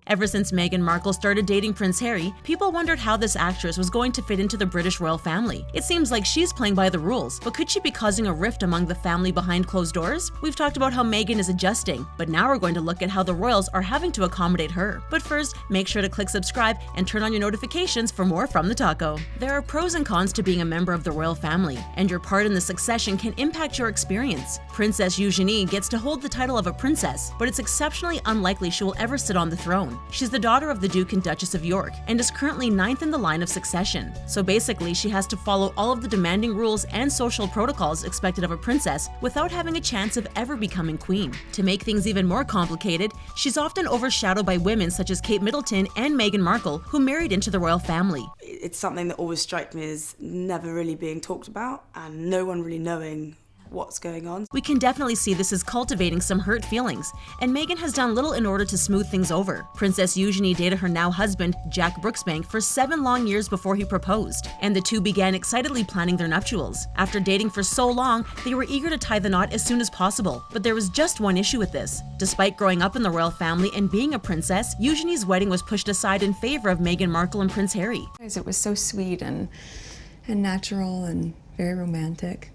Ever since Meghan Markle started dating Prince Harry, people wondered how this actress was going to fit into the British royal family. It seems like she's playing by the rules, but could she be causing a rift among the family behind closed doors? We've talked about how Meghan is adjusting, but now we're going to look at how the royals are having to accommodate her. But first, make sure to click subscribe and turn on your notifications for more from the taco. There are pros and cons to being a member of the royal family, and your part in the succession can impact your experience. Princess Eugenie gets to hold the title of a princess, but it's exceptionally unlikely she will ever sit on the throne. She's the daughter of the Duke and Duchess of York and is currently 9th in the line of succession. So basically, she has to follow all of the demanding rules and social protocols expected of a princess without having a chance of ever becoming queen. To make things even more complicated, she's often overshadowed by women such as Kate Middleton and Meghan Markle, who married into the royal family. It's something that always strikes me as never really being talked about and no one really knowing what's going on. We can definitely see this is cultivating some hurt feelings, and Meghan has done little in order to smooth things over. Princess Eugenie dated her now husband, Jack Brooksbank, for 7 long years before he proposed, and the two began excitedly planning their nuptials. After dating for so long, they were eager to tie the knot as soon as possible, but there was just one issue with this. Despite growing up in the royal family and being a princess, Eugenie's wedding was pushed aside in favor of Meghan Markle and Prince Harry. It was so sweet and natural and very romantic.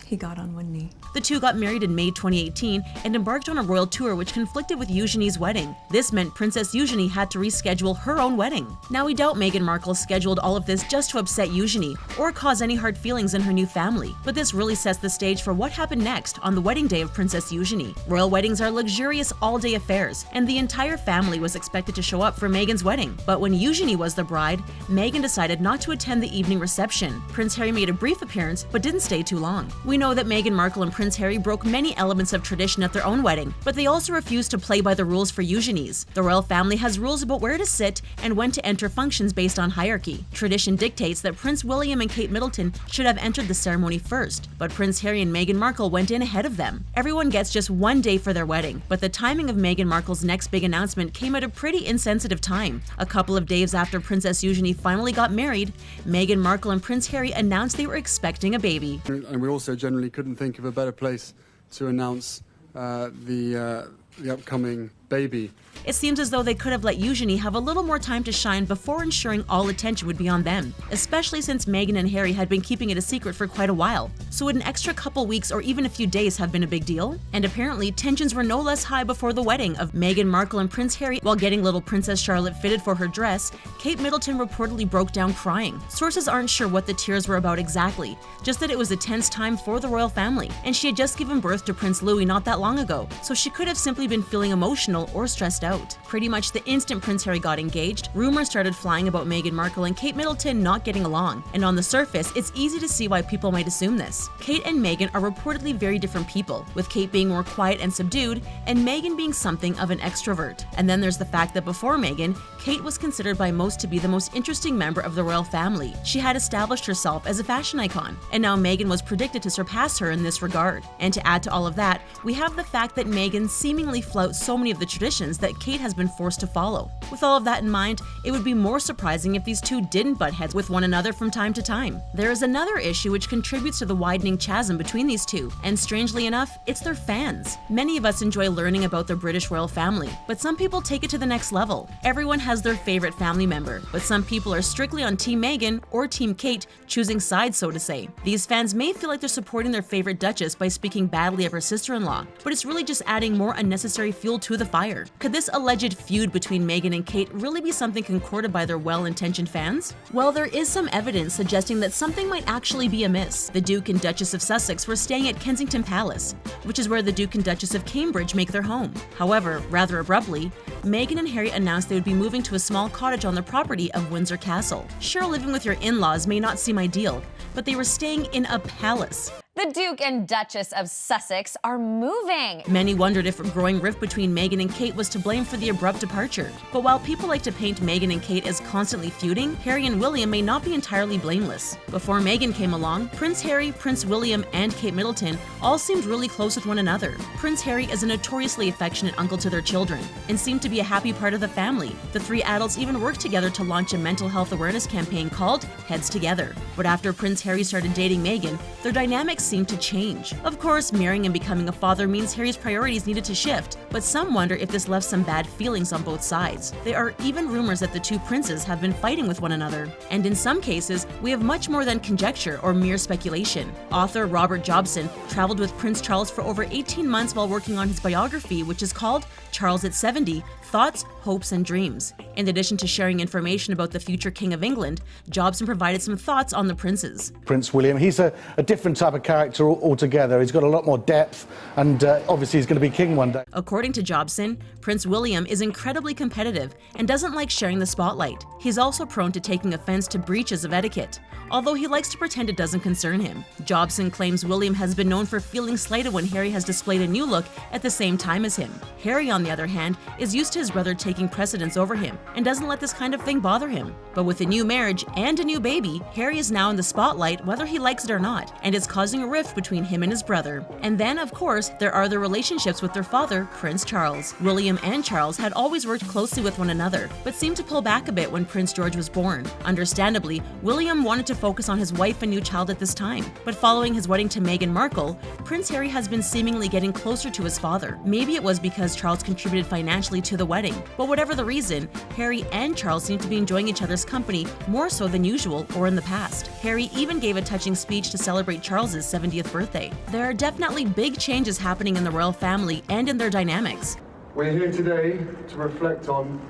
He got on one knee. The two got married in May 2018 and embarked on a royal tour which conflicted with Eugenie's wedding. This meant Princess Eugenie had to reschedule her own wedding. Now, we doubt Meghan Markle scheduled all of this just to upset Eugenie or cause any hard feelings in her new family, but this really sets the stage for what happened next on the wedding day of Princess Eugenie. Royal weddings are luxurious all-day affairs, and the entire family was expected to show up for Meghan's wedding. But when Eugenie was the bride, Meghan decided not to attend the evening reception. Prince Harry made a brief appearance but didn't stay too long. We know that Meghan Markle and Prince Harry broke many elements of tradition at their own wedding, but they also refused to play by the rules for Eugenie's. The royal family has rules about where to sit and when to enter functions based on hierarchy. Tradition dictates that Prince William and Kate Middleton should have entered the ceremony first, but Prince Harry and Meghan Markle went in ahead of them. Everyone gets just one day for their wedding, but the timing of Meghan Markle's next big announcement came at a pretty insensitive time. A couple of days after Princess Eugenie finally got married, Meghan Markle and Prince Harry announced they were expecting a baby. And we also generally couldn't think of a better place to announce the upcoming baby. It seems as though they could have let Eugenie have a little more time to shine before ensuring all attention would be on them, especially since Meghan and Harry had been keeping it a secret for quite a while. So would an extra couple weeks or even a few days have been a big deal? And apparently, tensions were no less high before the wedding of Meghan Markle and Prince Harry. While getting little Princess Charlotte fitted for her dress, Kate Middleton reportedly broke down crying. Sources aren't sure what the tears were about exactly, just that it was a tense time for the royal family, and she had just given birth to Prince Louis not that long ago, so she could have simply been feeling emotional or stressed out. Pretty much the instant Prince Harry got engaged, rumors started flying about Meghan Markle and Kate Middleton not getting along, and on the surface, it's easy to see why people might assume this. Kate and Meghan are reportedly very different people, with Kate being more quiet and subdued, and Meghan being something of an extrovert. And then there's the fact that before Meghan, Kate was considered by most to be the most interesting member of the royal family. She had established herself as a fashion icon, and now Meghan was predicted to surpass her in this regard. And to add to all of that, we have the fact that Meghan seemingly flouts so many of the traditions that Kate has been forced to follow. With all of that in mind, it would be more surprising if these two didn't butt heads with one another from time to time. There is another issue which contributes to the widening chasm between these two, and strangely enough, it's their fans. Many of us enjoy learning about the British royal family, but some people take it to the next level. Everyone has their favorite family member, but some people are strictly on Team Meghan or Team Kate, choosing sides, so to say. These fans may feel like they're supporting their favorite Duchess by speaking badly of her sister-in-law, but it's really just adding more unnecessary fuel to the fire. Could this alleged feud between Meghan and Kate really be something concocted by their well-intentioned fans? Well, there is some evidence suggesting that something might actually be amiss. The Duke and Duchess of Sussex were staying at Kensington Palace, which is where the Duke and Duchess of Cambridge make their home. However, rather abruptly, Meghan and Harry announced they would be moving to a small cottage on the property of Windsor Castle. Sure, living with your in-laws may not seem ideal, but they were staying in a palace. The Duke and Duchess of Sussex are moving. Many wondered if a growing rift between Meghan and Kate was to blame for the abrupt departure. But while people like to paint Meghan and Kate as constantly feuding, Harry and William may not be entirely blameless. Before Meghan came along, Prince Harry, Prince William, and Kate Middleton all seemed really close with one another. Prince Harry is a notoriously affectionate uncle to their children and seemed to be a happy part of the family. The three adults even worked together to launch a mental health awareness campaign called Heads Together. But after Prince Harry started dating Meghan, their dynamics seemed to change. Of course, marrying and becoming a father means Harry's priorities needed to shift, but some wonder if this left some bad feelings on both sides. There are even rumors that the two princes have been fighting with one another. And in some cases, we have much more than conjecture or mere speculation. Author Robert Jobson traveled with Prince Charles for over 18 months while working on his biography, which is called Charles at 70, Thoughts, Hopes, and Dreams. In addition to sharing information about the future King of England, Jobson provided some thoughts on the princes. Prince William, he's a different type of character altogether. He's got a lot more depth, and obviously he's going to be king one day. According to Jobson, Prince William is incredibly competitive and doesn't like sharing the spotlight. He's also prone to taking offense to breaches of etiquette, although he likes to pretend it doesn't concern him. Jobson claims William has been known for feeling slighted when Harry has displayed a new look at the same time as him. Harry, on the other hand, is used to his brother taking precedence over him and doesn't let this kind of thing bother him. But with a new marriage and a new baby, Harry is now in the spotlight whether he likes it or not, and it's causing a rift between him and his brother. And then, of course, there are the relationships with their father, Prince Charles. William and Charles had always worked closely with one another, but seemed to pull back a bit when Prince George was born. Understandably, William wanted to focus on his wife and new child at this time, but following his wedding to Meghan Markle, Prince Harry has been seemingly getting closer to his father. Maybe it was because Charles contributed financially to the wedding, but whatever the reason, Harry and Charles seem to be enjoying each other's company more so than usual or in the past. Harry even gave a touching speech to celebrate Charles's 70th birthday. There are definitely big changes happening in the royal family and in their dynamics. We're here today to reflect on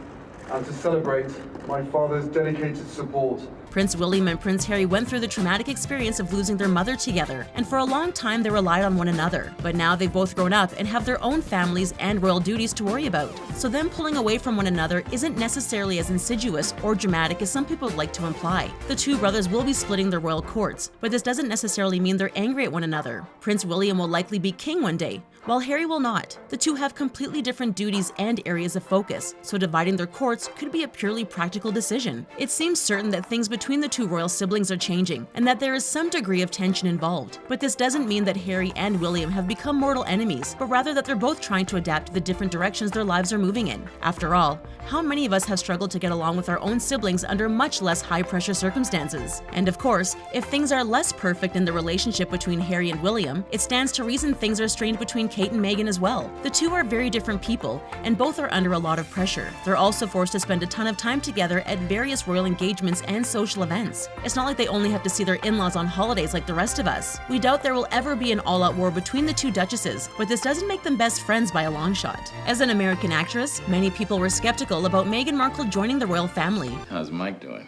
and to celebrate my father's dedicated support. Prince William and Prince Harry went through the traumatic experience of losing their mother together, and for a long time they relied on one another. But now they've both grown up and have their own families and royal duties to worry about. So them pulling away from one another isn't necessarily as insidious or dramatic as some people would like to imply. The two brothers will be splitting their royal courts, but this doesn't necessarily mean they're angry at one another. Prince William will likely be king one day, while Harry will not. The two have completely different duties and areas of focus, so dividing their courts could be a purely practical decision. It seems certain that things between the two royal siblings are changing, and that there is some degree of tension involved. But this doesn't mean that Harry and William have become mortal enemies, but rather that they're both trying to adapt to the different directions their lives are moving in. After all, how many of us have struggled to get along with our own siblings under much less high-pressure circumstances? And of course, if things are less perfect in the relationship between Harry and William, it stands to reason things are strained between Kate and Meghan as well. The two are very different people, and both are under a lot of pressure. They're also forced to spend a ton of time together at various royal engagements and social events. It's not like they only have to see their in-laws on holidays like the rest of us. We doubt there will ever be an all-out war between the two duchesses, but this doesn't make them best friends by a long shot. As an American actress, many people were skeptical about Meghan Markle joining the royal family. How's Mike doing?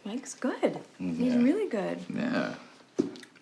Mike's good. He's really good. Yeah.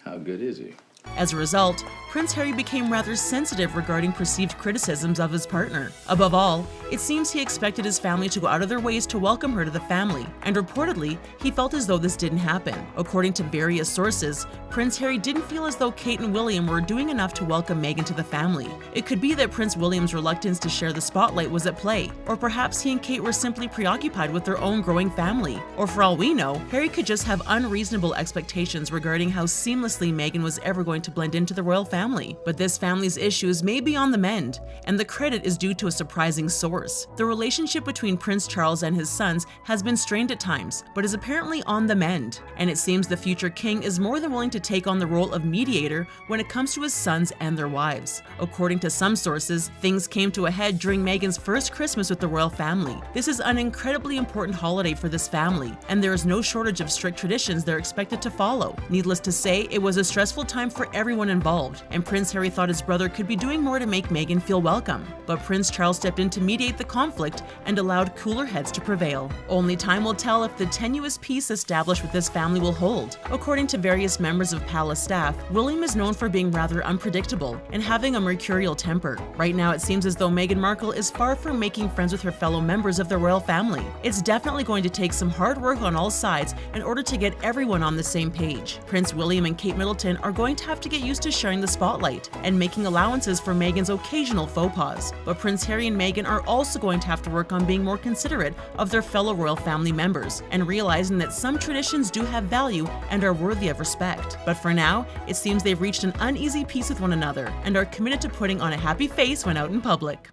How good is he? As a result, Prince Harry became rather sensitive regarding perceived criticisms of his partner. Above all, it seems he expected his family to go out of their ways to welcome her to the family, and reportedly, he felt as though this didn't happen. According to various sources, Prince Harry didn't feel as though Kate and William were doing enough to welcome Meghan to the family. It could be that Prince William's reluctance to share the spotlight was at play, or perhaps he and Kate were simply preoccupied with their own growing family. Or for all we know, Harry could just have unreasonable expectations regarding how seamlessly Meghan was ever going to blend into the royal family. But this family's issues may be on the mend, and the credit is due to a surprising source. The relationship between Prince Charles and his sons has been strained at times, but is apparently on the mend, and it seems the future king is more than willing to take on the role of mediator when it comes to his sons and their wives. According to some sources, things came to a head during Meghan's first Christmas with the royal family. This is an incredibly important holiday for this family, and there is no shortage of strict traditions they're expected to follow. Needless to say, it was a stressful time for everyone involved, and Prince Harry thought his brother could be doing more to make Meghan feel welcome. But Prince Charles stepped in to mediate the conflict and allowed cooler heads to prevail. Only time will tell if the tenuous peace established with this family will hold. According to various members of palace staff, William is known for being rather unpredictable and having a mercurial temper. Right now, it seems as though Meghan Markle is far from making friends with her fellow members of the royal family. It's definitely going to take some hard work on all sides in order to get everyone on the same page. Prince William and Kate Middleton are going to have to get used to sharing the spotlight and making allowances for Meghan's occasional faux pas. But Prince Harry and Meghan are also going to have to work on being more considerate of their fellow royal family members and realizing that some traditions do have value and are worthy of respect. But for now, it seems they've reached an uneasy peace with one another and are committed to putting on a happy face when out in public.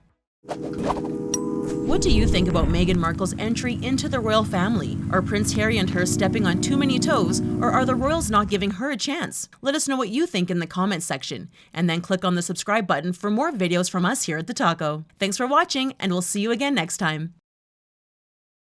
What do you think about Meghan Markle's entry into the royal family? Are Prince Harry and her stepping on too many toes, or are the royals not giving her a chance? Let us know what you think in the comments section, and then click on the subscribe button for more videos from us here at The Taco. Thanks for watching, and we'll see you again next time.